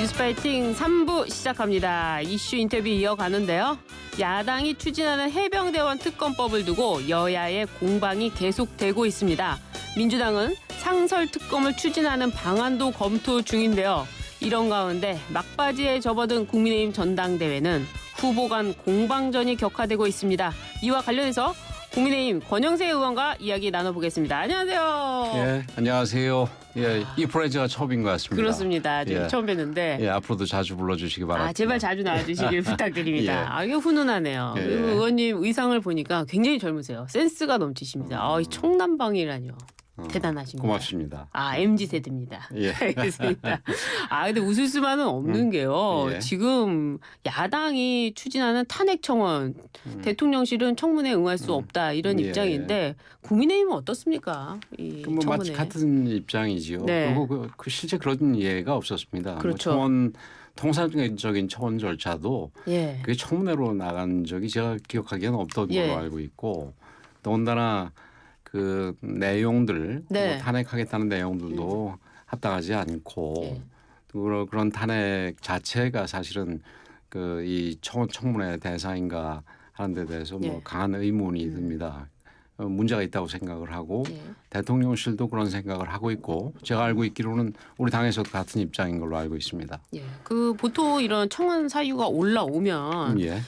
뉴스파이팅 3부 시작합니다. 이슈 인터뷰 이어가는데요. 야당이 추진하는 해병대원 특검법을 두고 여야의 공방이 계속되고 있습니다. 민주당은 상설특검을 추진하는 방안도 검토 중인데요. 이런 가운데 막바지에 접어든 국민의힘 전당대회는 후보 간 공방전이 격화되고 있습니다. 이와 관련해서 국민의힘 권영세 의원과 이야기 나눠보겠습니다. 안녕하세요. 예, 안녕하세요. 예, 이 프로젝트가 처음인 것 같습니다. 그렇습니다. 지금 예. 처음 뵀는데. 예, 앞으로도 자주 불러주시기 바랍니다. 제발 자주 나와주시길 부탁드립니다. 예. 이거 훈훈하네요. 예. 그리고 의원님 의상을 보니까 굉장히 젊으세요. 센스가 넘치십니다. 이 청남방이라뇨. 대단하십니다. 고맙습니다. MZ 세대입니다. 예. 알겠습니다. 근데 웃을 수만은 없는 게요. 예. 지금 야당이 추진하는 탄핵 청원, 대통령실은 청문회에 응할 수 없다 이런 예. 입장인데 국민의힘은 어떻습니까? 이 뭐 마치 청문회. 같은 입장이지요. 네. 그리고 그 실제 그런 예가 없었습니다. 그렇죠. 뭐 청원 통상적인 청원 절차도 예. 그게 청문회로 나간 적이 제가 기억하기에는 없던 예. 걸로 알고 있고, 더군다나 그 내용들, 네. 뭐 탄핵하겠다는 내용들도 합당하지 않고 예. 그런 탄핵 자체가 사실은 그 이 청문회 대상인가 하는 데 대해서 뭐 예. 강한 의문이 듭니다. 문제가 있다고 생각을 하고 예. 대통령실도 그런 생각을 하고 있고, 제가 알고 있기로는 우리 당에서도 같은 입장인 걸로 알고 있습니다. 예. 그 보통 이런 청원 사유가 올라오면 예.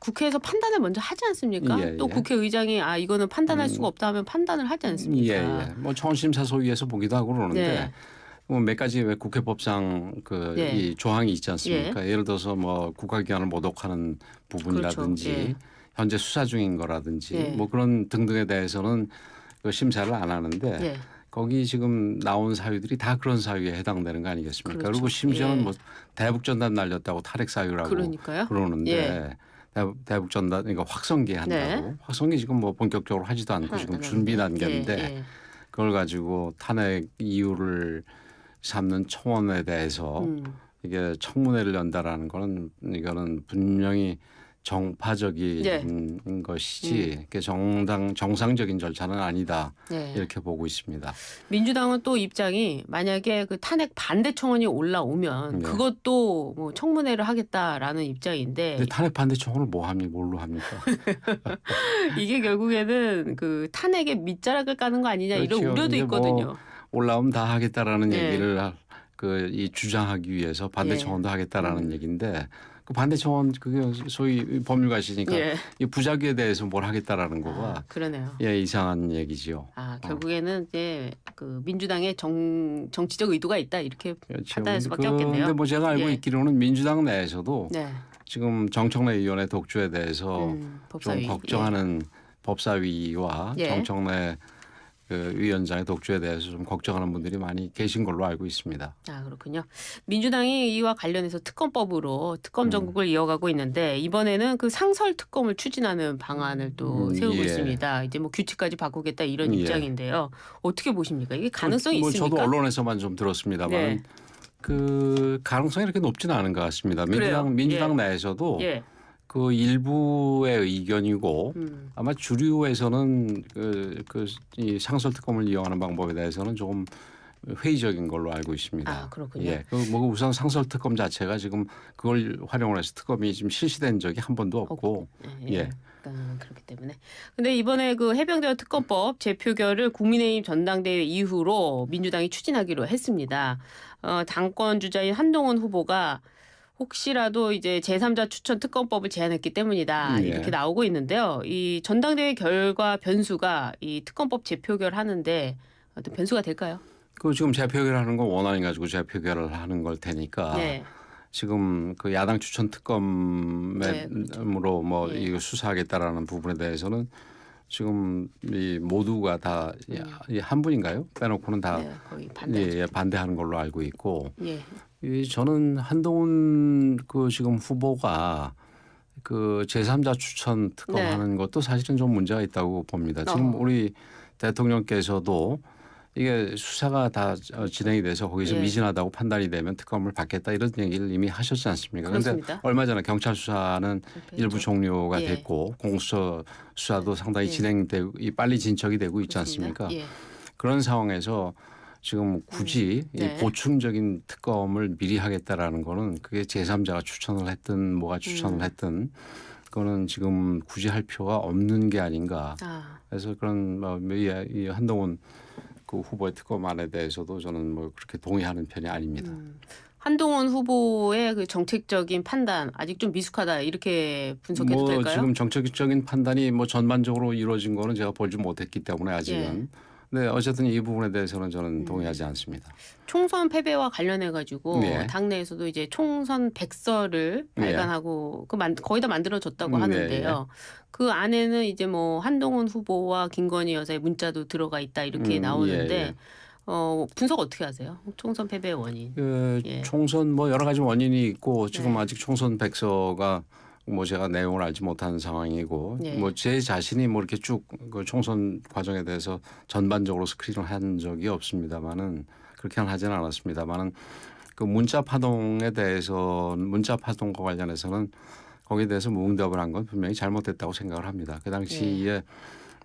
국회에서 판단을 먼저 하지 않습니까? 예, 또 예. 국회의장이 이거는 판단할 수가 없다 하면 판단을 하지 않습니까? 예. 뭐 청원심사소위에서 보기도 하고 그러는데 네. 뭐 몇 가지 왜 국회법상 예. 이 조항이 있지 않습니까? 예를 들어서 뭐 국가기관을 모독하는 부분이라든지 그렇죠. 예. 현재 수사 중인 거라든지 예. 뭐 그런 등등에 대해서는 그 심사를 안 하는데 예. 거기 지금 나온 사유들이 다 그런 사유에 해당되는 거 아니겠습니까? 그렇죠. 그리고 심지어는 예. 뭐 대북전단 날렸다고 탈핵 사유라고 그러니까요. 그러는데 예. 대북전단 그러니까 확성기 한다고. 네. 확성기 지금 뭐 본격적으로 하지도 않고 지금 준비 단계인데 예. 그걸 가지고 탄핵 이유를 삼는 청원에 대해서 이게 청문회를 연다라는 거는 이거는 분명히 정파적인 것이지 그게 정상적인 절차는 아니다. 예. 이렇게 보고 있습니다. 민주당은 또 입장이 만약에 그 탄핵 반대 청원이 올라오면 네. 그것도 뭐 청문회를 하겠다라는 입장인데 근데 탄핵 반대 청원을 뭘로 합니까? 이게 결국에는 그 탄핵에 밑자락을 까는 거 아니냐 이런 그렇죠. 우려도 이제 있거든요. 올라오면 다 하겠다라는 예. 얘기를 이 주장하기 위해서 반대 예. 청원도 하겠다라는 얘기인데 그 반대 청원 그게 소위 법률가시니까 예. 이 부작위에 대해서 뭘 하겠다라는 거가 그러네요. 이상한 얘기지요. 결국에는 이제 그 민주당의 정치적 의도가 있다 이렇게 그렇죠. 판단할 수밖에 없겠네요. 근데 뭐 제가 알고 예. 있기로는 민주당 내에서도 네. 지금 정청래 의원의 독주에 대해서 법사위. 좀 걱정하는 법사위와 예. 정청래 그 위원장의 독주에 대해서 좀 걱정하는 분들이 많이 계신 걸로 알고 있습니다. 그렇군요. 민주당이 이와 관련해서 특검법으로 특검 전국을 이어가고 있는데 이번에는 그 상설 특검을 추진하는 방안을 또 세우고 예. 있습니다. 이제 뭐 규칙까지 바꾸겠다 이런 예. 입장인데요. 어떻게 보십니까? 이게 가능성이 뭐 있습니까? 저도 언론에서만 좀 들었습니다만 네. 그 가능성이 이렇게 높지는 않은 것 같습니다. 그래요? 민주당 예. 내에서도 예. 그 일부의 의견이고 아마 주류에서는 이 상설 특검을 이용하는 방법에 대해서는 조금 회의적인 걸로 알고 있습니다. 그렇군요. 예, 뭐 우선 상설 특검 자체가 지금 그걸 활용을 해서 특검이 지금 실시된 적이 한 번도 없고, 예. 그렇기 때문에. 근데 이번에 그 해병대원 특검법 재표결을 국민의힘 전당대회 이후로 민주당이 추진하기로 했습니다. 당권 주자인 한동훈 후보가 혹시라도 이제 제3자 추천 특검법을 제안했기 때문이다. 예. 이렇게 나오고 있는데요. 이 전당대회 결과 변수가 이 특검법 재표결 하는데 어떤 변수가 될까요? 그 지금 재표결하는 건 원안이 가지고 재표결을 하는 걸 테니까 네. 지금 그 야당 추천 특검으로 네, 그렇죠. 뭐 예. 이거 수사하겠다라는 부분에 대해서는 지금 이 모두가 다 한 분인가요? 빼놓고는 다 네, 거의 반대. 반대하는 걸로 알고 있고, 예. 저는 한동훈 그 지금 후보가 그 제3자 추천 특검하는 것도 사실은 좀 문제가 있다고 봅니다. 지금 우리 대통령께서도 이게 수사가 다 진행이 돼서 거기서 예. 미진하다고 판단이 되면 특검을 받겠다 이런 얘기를 이미 하셨지 않습니까? 그런데 그렇습니다. 얼마 전에 경찰 수사는 일부 종료가 예. 됐고 공수처 수사도 상당히 진행되고 빨리 진척이 되고 있지 그렇습니다. 않습니까? 예. 그런 상황에서 지금 굳이 네. 이 보충적인 특검을 미리 하겠다라는 거는 그게 제3자가 추천을 했든 뭐가 추천을 했든 그거는 지금 굳이 할 필요가 없는 게 아닌가. 그래서 그런 이 한동훈 그 후보의 특검안에 대해서도 저는 뭐 그렇게 동의하는 편이 아닙니다. 한동훈 후보의 그 정책적인 판단 아직 좀 미숙하다 이렇게 분석해도 뭐 될까요? 지금 정책적인 판단이 뭐 전반적으로 이루어진 거는 제가 보지 못했기 때문에 아직은. 네, 어쨌든 이 부분에 대해서는 저는 동의하지 않습니다. 총선 패배와 관련해 가지고 네. 당내에서도 이제 총선 백서를 발간하고 거의 다 만들어졌다고 하는데요. 그 안에는 이제 뭐 한동훈 후보와 김건희 여사의 문자도 들어가 있다 이렇게 나오는데 분석 어떻게 하세요? 총선 패배의 원인. 총선 뭐 여러 가지 원인이 있고 지금 아직 총선 백서가 뭐 제가 내용을 알지 못하는 상황이고 뭐 제 자신이 뭐 이렇게 쭉 그 총선 과정에 대해서 전반적으로 스크린을 한 적이 없습니다만은 그렇게는 하지는 않았습니다만은 그 문자 파동에 대해서 문자 파동과 관련해서는 거기에 대해서 무응답을 한 건 분명히 잘못됐다고 생각을 합니다. 그 당시에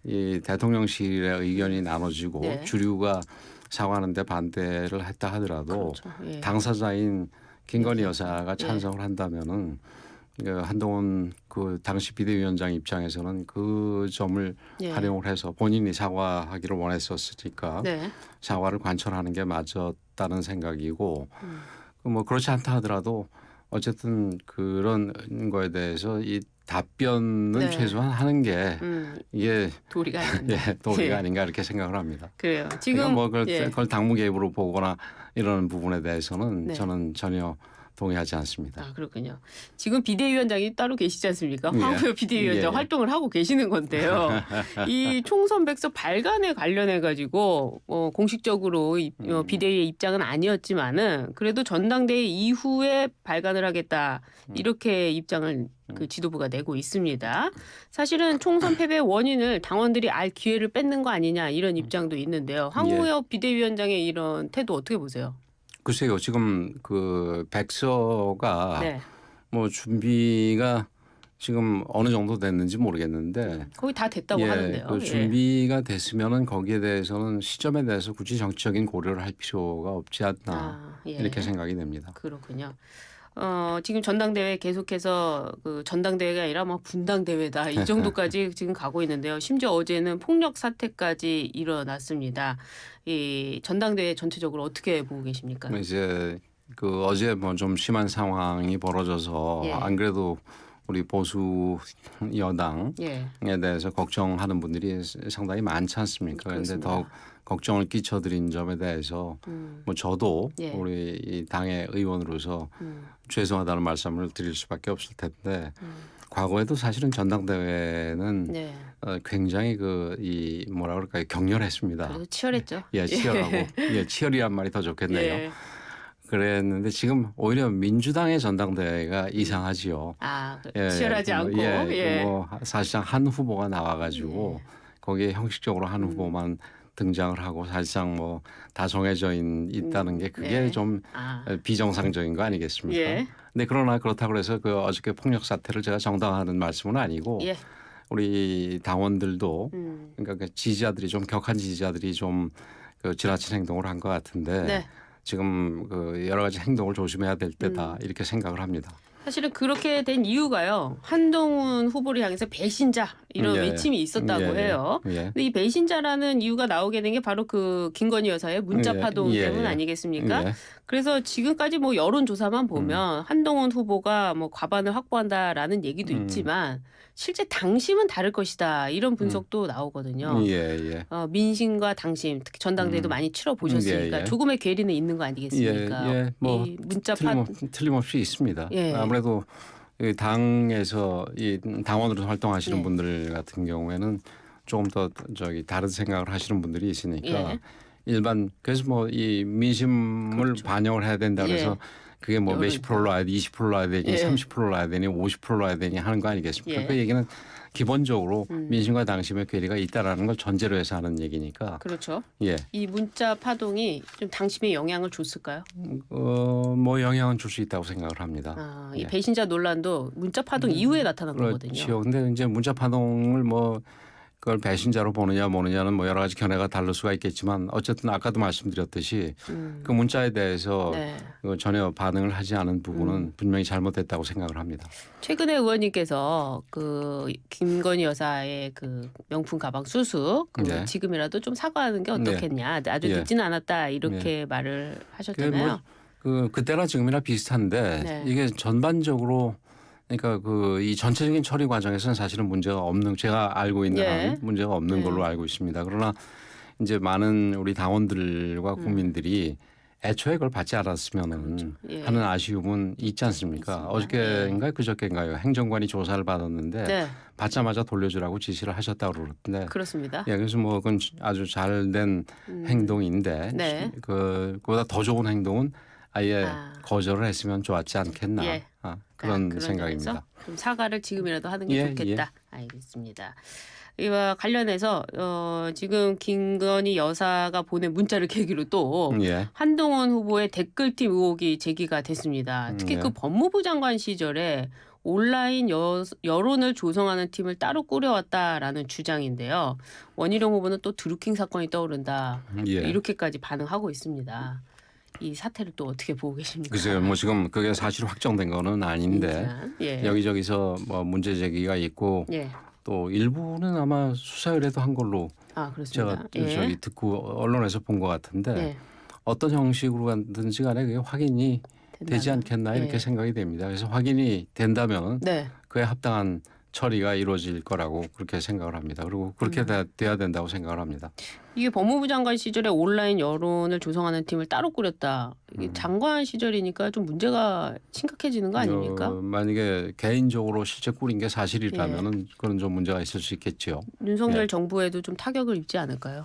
이 대통령실의 의견이 나눠지고 주류가 사과하는데 반대를 했다 하더라도 당사자인 김건희 여사가 찬성을 한다면은 한동훈 그 당시 비대위원장 입장에서는 그 점을 활용을 해서 본인이 사과하기를 원했었으니까 사과를 관철하는 게 맞았다는 생각이고 뭐 그렇지 않다 하더라도 어쨌든 그런 거에 대해서 이 답변은 최소한 하는 게 이게 도리가 아닌가. 도리가 아닌가 이렇게 생각을 합니다. 그래요. 지금 그러니까 뭐 그걸 당무 개입으로 보거나 이런 부분에 대해서는 저는 전혀 동의하지 않습니다. 그렇군요. 지금 비대위원장이 따로 계시지 않습니까? 황우여 비대위원장 활동을 하고 계시는 건데요. 이 총선 백서 발간에 관련해 가지고 공식적으로 비대위의 입장은 아니었지만은 그래도 전당대회 이후에 발간을 하겠다 이렇게 입장을 그 지도부가 내고 있습니다. 사실은 총선 패배의 원인을 당원들이 알 기회를 뺏는 거 아니냐 이런 입장도 있는데요. 황우여 비대위원장의 이런 태도 어떻게 보세요? 글쎄요, 지금 그 백서가 뭐 준비가 지금 어느 정도 됐는지 모르겠는데 거의 다 됐다고 하는데요. 그 준비가 됐으면은 거기에 대해서는 시점에 대해서 굳이 정치적인 고려를 할 필요가 없지 않나 이렇게 생각이 됩니다. 그렇군요. 지금 전당대회 계속해서 그 전당대회가 아니라 뭐 분당대회다 이 정도까지 지금 가고 있는데요. 심지어 어제는 폭력 사태까지 일어났습니다. 이 전당대회 전체적으로 어떻게 보고 계십니까? 이제 그 어제 뭐 좀 심한 상황이 벌어져서 안 그래도 우리 보수 여당에 대해서 걱정하는 분들이 상당히 많지 않습니까? 그런데 더욱 걱정을 끼쳐드린 점에 대해서 뭐 저도 우리 이 당의 의원으로서 죄송하다는 말씀을 드릴 수밖에 없을 텐데 과거에도 사실은 전당대회는 굉장히 그 이 뭐라 그럴까요 격렬했습니다. 그래도 치열했죠. 치열하고 치열이란 말이 더 좋겠네요. 그랬는데 지금 오히려 민주당의 전당대회가 이상하지요. 치열하지 않고 뭐 사실상 한 후보가 나와가지고 거기에 형식적으로 한 후보만 등장을 하고 사실상 뭐 다 정해져 있다는 게 그게 좀 비정상적인 거 아니겠습니까? 근데 그러나 그렇다고 해서 그 어저께 폭력 사태를 제가 정당화하는 말씀은 아니고 우리 당원들도 그러니까 그 지지자들이 좀 격한 지지자들이 좀 그 지나친 행동을 한 것 같은데 지금 그 여러 가지 행동을 조심해야 될 때다 이렇게 생각을 합니다. 사실은 그렇게 된 이유가요. 한동훈 후보를 향해서 배신자 이런 외침이 있었다고 해요. 근데 이 배신자라는 이유가 나오게 된 게 바로 그 김건희 여사의 문자 파동 때문 아니겠습니까? 그래서 지금까지 뭐 여론조사만 보면 한동훈 후보가 뭐 과반을 확보한다라는 얘기도 있지만 실제 당심은 다를 것이다 이런 분석도 나오거든요. 민심과 당심 특히 전당대회도 많이 치러보셨으니까 조금의 괴리는 있는 거 아니겠습니까? 뭐 이 문자 틀림없이 있습니다. 아무래도 당에서 이 당원으로 활동하시는 분들 같은 경우에는 조금 더 다른 생각을 하시는 분들이 있으니까 일반 그래서 뭐 이 민심을 반영을 해야 된다 그래서 그게 뭐 몇십 프로로 놔야 돼, 20%로 놔야 되니, 30%로 놔야 되니, 50%로 놔야 되니 하는 거 아니겠습니까? 그 얘기는 기본적으로 민심과 당심의 괴리가 있다라는 걸 전제로 해서 하는 얘기니까. 그렇죠. 이 문자 파동이 좀 당심에 영향을 줬을까요? 뭐 영향은 줄 수 있다고 생각을 합니다. 이 배신자 논란도 문자 파동 이후에 나타난 거거든요. 그렇죠. 근데 이제 문자 파동을 뭐 그걸 배신자로 보느냐 모느냐는 뭐 여러 가지 견해가 다를 수가 있겠지만 어쨌든 아까도 말씀드렸듯이 그 문자에 대해서 네. 전혀 반응을 하지 않은 부분은 분명히 잘못됐다고 생각을 합니다. 최근에 의원님께서 그 김건희 여사의 그 명품 가방 수수 그 네. 지금이라도 좀 사과하는 게 어떻겠냐. 아주 예. 늦지는 않았다 이렇게 말을 하셨잖아요. 그때나 지금이나 비슷한데 네. 이게 전반적으로 그러니까 이 전체적인 처리 과정에서는 사실은 문제가 없는 제가 알고 있는 예. 한 문제가 없는 걸로 알고 있습니다. 그러나 이제 많은 우리 당원들과 국민들이 애초에 그걸 받지 않았으면은 예. 하는 아쉬움은 있지 않습니까? 어저께인가요? 그저께인가요? 행정관이 조사를 받았는데 네. 받자마자 돌려주라고 지시를 하셨다고 그러던데. 그렇습니다. 예, 그래서 뭐 그건 아주 잘된 행동인데 네. 그보다 더 좋은 행동은 아예 거절을 했으면 좋았지 않겠나 예. 그런 그런 생각입니다. 점에서 좀 사과를 지금이라도 하는 게 예, 좋겠다. 알겠습니다. 이와 관련해서 지금 김건희 여사가 보낸 문자를 계기로 또 예. 한동훈 후보의 댓글팀 의혹이 제기가 됐습니다. 특히 예. 그 법무부 장관 시절에 온라인 여론을 조성하는 팀을 따로 꾸려왔다라는 주장인데요. 원희룡 후보는 또 드루킹 사건이 떠오른다. 예. 이렇게까지 반응하고 있습니다. 이 사태를 또 어떻게 보고 계십니까? 글쎄요, 뭐 지금 그게 사실 확정된 거는 아닌데 예. 여기저기서 뭐 문제 제기가 있고 예. 또 일부는 아마 수사 의뢰도 한 걸로 그렇습니다. 제가 저기 듣고 언론에서 본 것 같은데 예. 어떤 형식으로 가든지 간에 그게 확인이 되지 않겠나 이렇게 예. 생각이 됩니다. 그래서 확인이 된다면 네. 그에 합당한 처리가 이루어질 거라고 그렇게 생각을 합니다. 그리고 그렇게 돼야 된다고 생각을 합니다. 이게 법무부 장관 시절에 온라인 여론을 조성하는 팀을 따로 꾸렸다. 이게 장관 시절이니까 좀 문제가 심각해지는 거 아닙니까? 만약에 개인적으로 실제 꾸린 게 사실이라면은 그런 좀 문제가 있을 수 있겠죠. 윤석열 예. 정부에도 좀 타격을 입지 않을까요?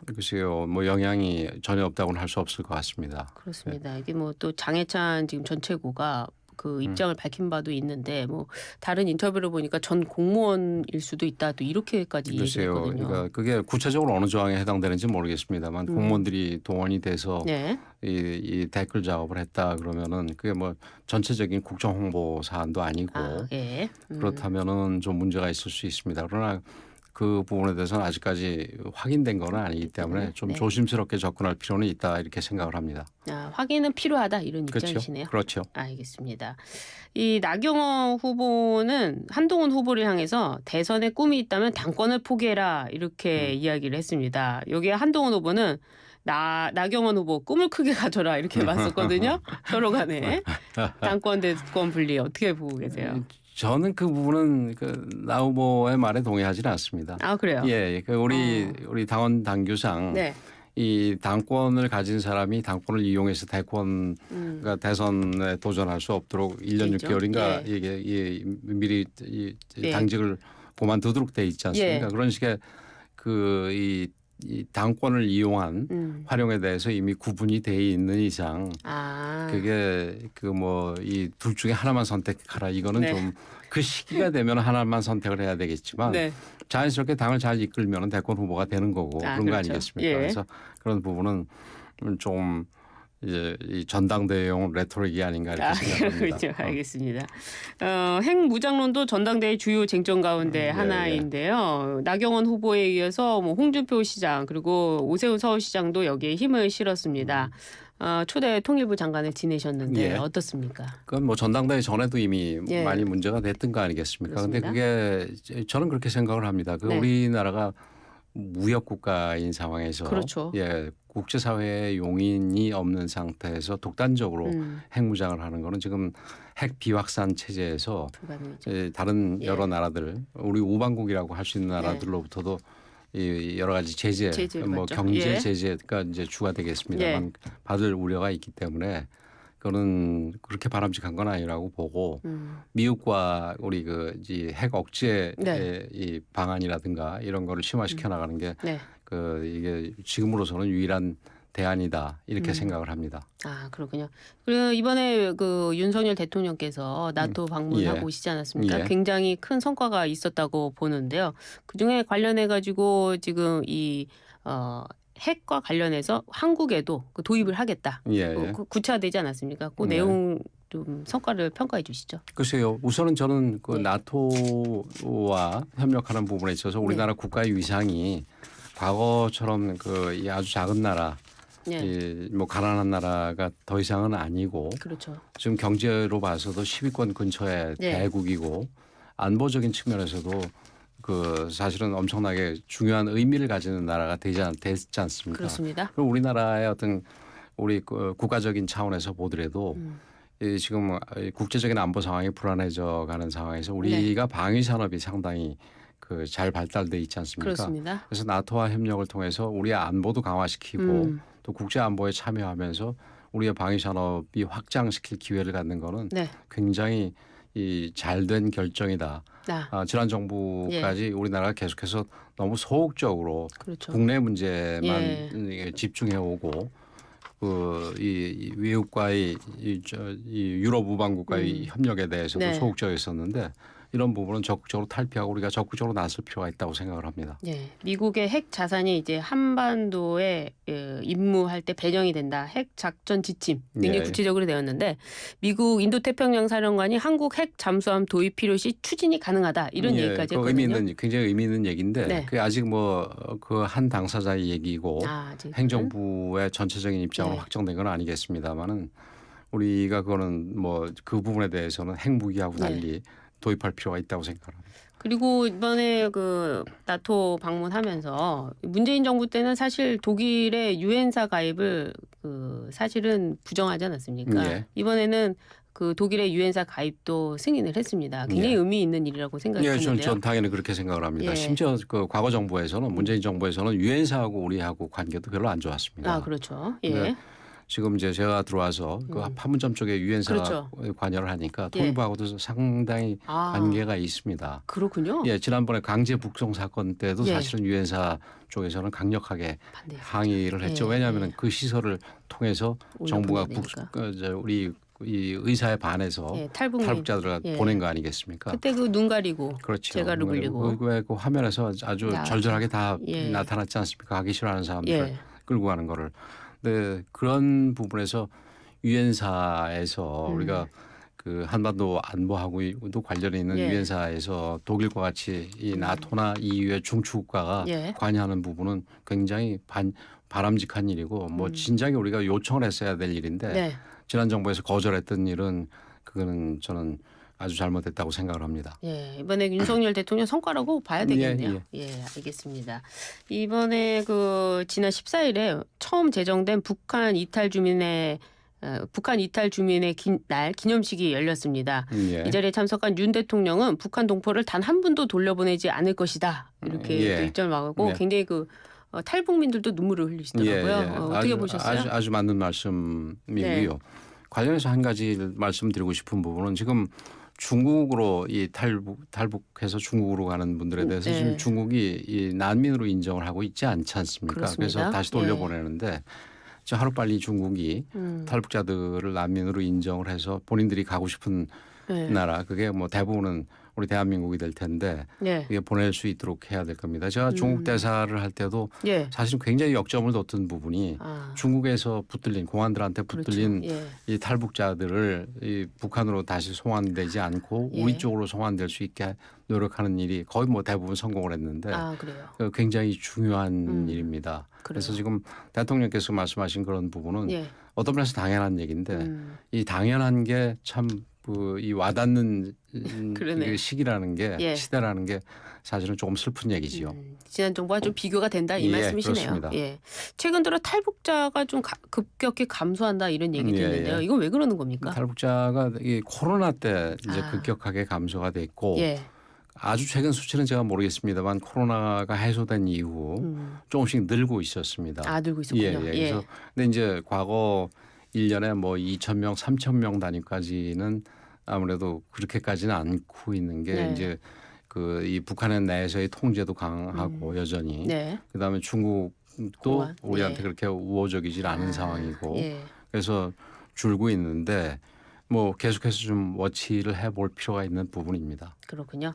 글쎄요, 뭐 영향이 전혀 없다고는 할 수 없을 것 같습니다. 그렇습니다. 이게 뭐 또 장해찬 지금 전 최고가 그 입장을 밝힌 바도 있는데 뭐 다른 인터뷰를 보니까 전 공무원일 수도 있다 또 이렇게까지 글쎄요, 얘기했거든요. 그러니까 그게 구체적으로 어느 조항에 해당되는지 모르겠습니다만 공무원들이 동원이 돼서 네. 이 댓글 작업을 했다 그러면은 그게 뭐 전체적인 국정 홍보 사안도 아니고 예. 그렇다면은 좀 문제가 있을 수 있습니다. 그러나 그 부분에 대해서는 아직까지 확인된 건 아니기 때문에 좀 네. 조심스럽게 접근할 필요는 있다 이렇게 생각을 합니다. 확인은 필요하다 이런 그렇죠. 입장이시네요. 그렇죠. 알겠습니다. 이 나경원 후보는 한동훈 후보를 향해서 대선에 꿈이 있다면 당권을 포기해라 이렇게 이야기를 했습니다. 여기에 한동훈 후보는 나경원 후보 꿈을 크게 가져라 이렇게 맞섰거든요. 서로 간에 당권 대권 분리 어떻게 보고 계세요? 저는 그 부분은 나 후보의 말에 동의하지는 않습니다. 그래요? 예, 우리 당원 당규상 네. 이 당권을 가진 사람이 당권을 이용해서 그러니까 대선에 도전할 수 없도록 1년 있죠. 6개월인가 예. 이게 미리 예. 당직을 그만두도록 돼 있지 않습니까? 예. 그런 식의 이 당권을 이용한 활용에 대해서 이미 구분이 돼 있는 이상 그게 이 둘 중에 하나만 선택하라 이거는 네. 좀 그 시기가 되면 하나만 선택을 해야 되겠지만 네. 자연스럽게 당을 잘 이끌면 대권 후보가 되는 거고 그런 거 그렇죠. 아니겠습니까? 예. 그래서 그런 부분은 좀 이제 이 전당대회용 레토릭이 아닌가 이렇게 생각합니다. 그렇죠. 알겠습니다. 핵무장론도 전당대회 주요 쟁점 가운데 하나인데요. 나경원 후보에 이어서 뭐 홍준표 시장 그리고 오세훈 서울시장도 여기에 힘을 실었습니다. 초대 통일부 장관을 지내셨는데 예. 어떻습니까? 그건 뭐 전당대회 전에도 이미 예. 많이 문제가 됐던 거 아니겠습니까? 그런데 그게 저는 그렇게 생각을 합니다. 네. 우리나라가 무역 국가인 상황에서 그렇죠. 국제사회의 용인이 없는 상태에서 독단적으로 핵무장을 하는 거는 지금 핵 비확산 체제에서 불가능이죠. 다른 여러 나라들 우리 우방국이라고 할 수 있는 나라들로부터도 이 여러 가지 제재, 뭐 받죠. 경제 예. 제재가 이제 추가되겠습니다만 받을 우려가 있기 때문에 그거는 그렇게 바람직한 건 아니라고 보고 미국과 우리 이 핵 억제의 이 방안이라든가 이런 거를 심화시켜 나가는 게 이게 지금으로서는 유일한 대안이다 이렇게 생각을 합니다. 그렇군요. 그리고 이번에 윤석열 대통령께서 나토 방문하고 오시지 않았습니까? 예. 굉장히 큰 성과가 있었다고 보는데요. 그중에 관련해 가지고 지금 이 핵과 관련해서 한국에도 도입을 하겠다. 구체화되지 않았습니까? 그 내용 좀 성과를 평가해 주시죠. 글쎄요. 우선은 저는 그 네. 나토와 협력하는 부분에 있어서 우리나라 국가의 위상이 과거처럼 이 아주 작은 나라, 네. 뭐 가난한 나라가 더 이상은 아니고 그렇죠. 지금 경제로 봐서도 10위권 근처의 네. 대국이고 안보적인 측면에서도 그 사실은 엄청나게 중요한 의미를 가지는 나라가 됐지 않습니까? 그렇습니다. 그럼 우리나라의 어떤 우리 국가적인 차원에서 보더라도 이 지금 국제적인 안보 상황이 불안해져 가는 상황에서 우리가 방위 산업이 상당히 잘 발달돼 있지 않습니까? 그렇습니다. 그래서 나토와 협력을 통해서 우리의 안보도 강화시키고 또 국제 안보에 참여하면서 우리의 방위 산업이 확장시킬 기회를 갖는 거는 네. 굉장히 이 잘된 결정이다. 지난 정부까지 우리나라가 계속해서 너무 소극적으로 그렇죠. 국내 문제만 집중해 오고 이 외국과의 이 유럽 우방국과의 협력에 대해서도 네. 소극적이었었는데 이런 부분은 적극적으로 탈피하고 우리가 적극적으로 나설 필요가 있다고 생각을 합니다. 네, 미국의 핵 자산이 이제 한반도에 임무할 때 배정이 된다. 핵 작전 지침 굉장히 구체적으로 되었는데 미국 인도태평양 사령관이 한국 핵 잠수함 도입 필요시 추진이 가능하다 이런 얘기까지 했거든요. 굉장히 의미 있는 얘기인데 그게 아직 그 한 당사자의 얘기고 행정부의 전체적인 입장으로 확정된 건 아니겠습니다만은 우리가 그거는 뭐 그 부분에 대해서는 핵무기하고 달리 도입할 필요가 있다고 생각합니다. 그리고 이번에 나토 방문하면서 문재인 정부 때는 사실 독일의 유엔사 가입을 사실은 부정하지 않았습니까? 이번에는 독일의 유엔사 가입도 승인을 했습니다. 굉장히 의미 있는 일이라고 생각하는데요. 전 당연히 그렇게 생각을 합니다. 심지어 과거 정부에서는 문재인 정부에서는 유엔사하고 우리하고 관계도 별로 안 좋았습니다. 그렇죠. 지금 이제 제가 들어와서 판문점 쪽에 유엔사 관여를 하니까 통일부하고도 상당히 관계가 있습니다. 그렇군요. 지난번에 강제 북송 사건 때도 사실은 유엔사 쪽에서는 강력하게 항의를 했죠. 왜냐하면 그 시설을 통해서 정부가 우리 이 의사에 반해서 탈북자들을 보낸 거 아니겠습니까? 그때 눈 가리고 재가루 굴리고 그 화면에서 아주 절절하게 다 나타났지 않습니까? 가기 싫어하는 사람들을 끌고 가는 거를. 네, 그런 부분에서 유엔사에서 우리가 한반도 안보하고도 관련이 있는 유엔사에서 독일과 같이 이 나토나 EU의 중추국가가 관여하는 부분은 굉장히 바람직한 일이고 뭐 진작에 우리가 요청을 했어야 될 일인데 지난 정부에서 거절했던 일은 그거는 저는 아주 잘못됐다고 생각을 합니다. 이번에 윤석열 대통령 성과라고 봐야 되겠네요. 알겠습니다. 이번에 지난 14일에 처음 제정된 북한 이탈 주민의 날 기념식이 열렸습니다. 이 자리에 참석한 윤 대통령은 북한 동포를 단 한 분도 돌려보내지 않을 것이다. 이렇게 일절 막고 굉장히 탈북민들도 눈물을 흘리시더라고요. 어떻게 보셨어요? 아주 맞는 말씀이고요. 관련해서 한 가지 말씀드리고 싶은 부분은 지금 중국으로 이 탈북해서 중국으로 가는 분들에 대해서 지금 중국이 이 난민으로 인정을 하고 있지 않지 않습니까? 그렇습니다. 그래서 다시 돌려보내는데 하루빨리 중국이 탈북자들을 난민으로 인정을 해서 본인들이 가고 싶은 나라 그게 뭐 대부분은 우리 대한민국이 될 텐데 이게 보낼 수 있도록 해야 될 겁니다. 제가 중국 대사를 할 때도 사실 굉장히 역점을 뒀던 부분이 중국에서 붙들린 공안들한테 붙들린 이 탈북자들을 이 북한으로 다시 송환되지 않고 우리 쪽으로 송환될 수 있게 노력하는 일이 거의 뭐 대부분 성공을 했는데 굉장히 중요한 일입니다. 그래서 지금 대통령께서 말씀하신 그런 부분은 어떤 면에서 당연한 얘기인데 이 당연한 게 참 이 와닿는 시기라는 게 시대라는 게 사실은 조금 슬픈 얘기지요. 지난 정부와 좀 비교가 된다 이 말씀이시네요. 그렇습니다. 최근 들어 탈북자가 좀 급격히 감소한다 이런 얘기도 있는데요. 이건 왜 그러는 겁니까? 탈북자가 이 코로나 때 이제 급격하게 감소가 됐고 아주 최근 수치는 제가 모르겠습니다만 코로나가 해소된 이후 조금씩 늘고 있었습니다. 늘고 있었군요. 그래서 근데 이제 과거 1년에 뭐 2,000명, 3,000명 단위까지는 아무래도 그렇게까지는 않고 있는 게 이제 이 북한의 내에서의 통제도 강하고 여전히 그다음에 중국도 우리한테 그렇게 우호적이질 않은 상황이고 그래서 줄고 있는데 뭐 계속해서 좀 워치를 해볼 필요가 있는 부분입니다. 그렇군요.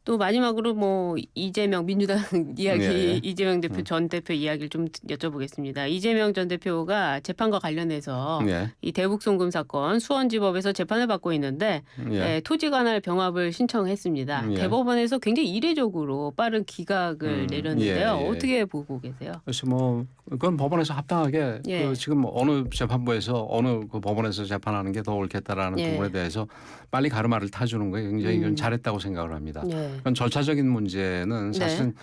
또 마지막으로 뭐 이재명 민주당 이야기, 네. 이재명 대표 전 대표 이야기를 좀 여쭤보겠습니다. 이재명 전 대표가 재판과 관련해서 예. 이 대북 송금 사건 수원지법에서 재판을 받고 있는데 예. 토지 관할 병합을 신청했습니다. 예. 대법원에서 굉장히 이례적으로 빠른 기각을 내렸는데요. 예, 예. 어떻게 보고 계세요? 그래서 뭐 그건 법원에서 합당하게 예. 그 지금 어느 재판부에서 어느 그 법원에서 재판하는 게 더 옳겠다라는 예. 부분에 대해서 빨리 가르마를 타주는 거에 굉장히 이건 잘했다고 생각을 합니다. 예. 그건 절차적인 문제는 네. 사실은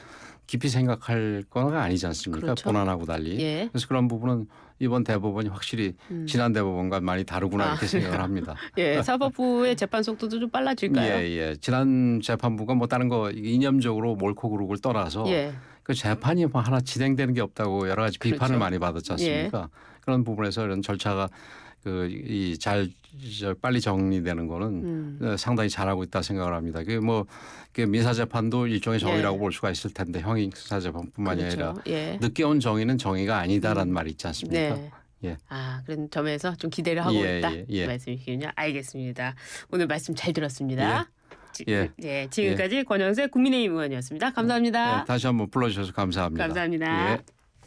깊이 생각할 건 아니지 않습니까? 그렇죠. 본안하고 달리. 예. 그래서 그런 부분은 이번 대법원이 확실히 지난 대법원과 많이 다르구나 이렇게 생각을 합니다. 예, 사법부의 재판 속도도 좀 빨라질까요? 예, 예. 지난 재판부가 뭐 다른 거 이념적으로 옳고 그르고를 떠나서 예. 그 재판이 뭐 하나 진행되는 게 없다고 여러 가지 비판을 그렇죠. 많이 받았지 않습니까? 그런 부분에서 이런 절차가 잘 빨리 정리되는 거는 상당히 잘하고 있다 생각을 합니다. 그 뭐 민사 재판도 일종의 정의라고 볼 수가 있을 텐데 형사 재판뿐만이 그렇죠. 아니라 예. 늦게 온 정의는 정의가 아니다라는 말이 있지 않습니까? 네. 예. 그런 점에서 좀 기대를 하고 예, 있다. 예, 예. 말씀이시군요. 알겠습니다. 오늘 말씀 잘 들었습니다. 예. 지금까지 권영세 국민의힘 의원이었습니다. 감사합니다. 다시 한번 불러주셔서 감사합니다. 감사합니다. 예.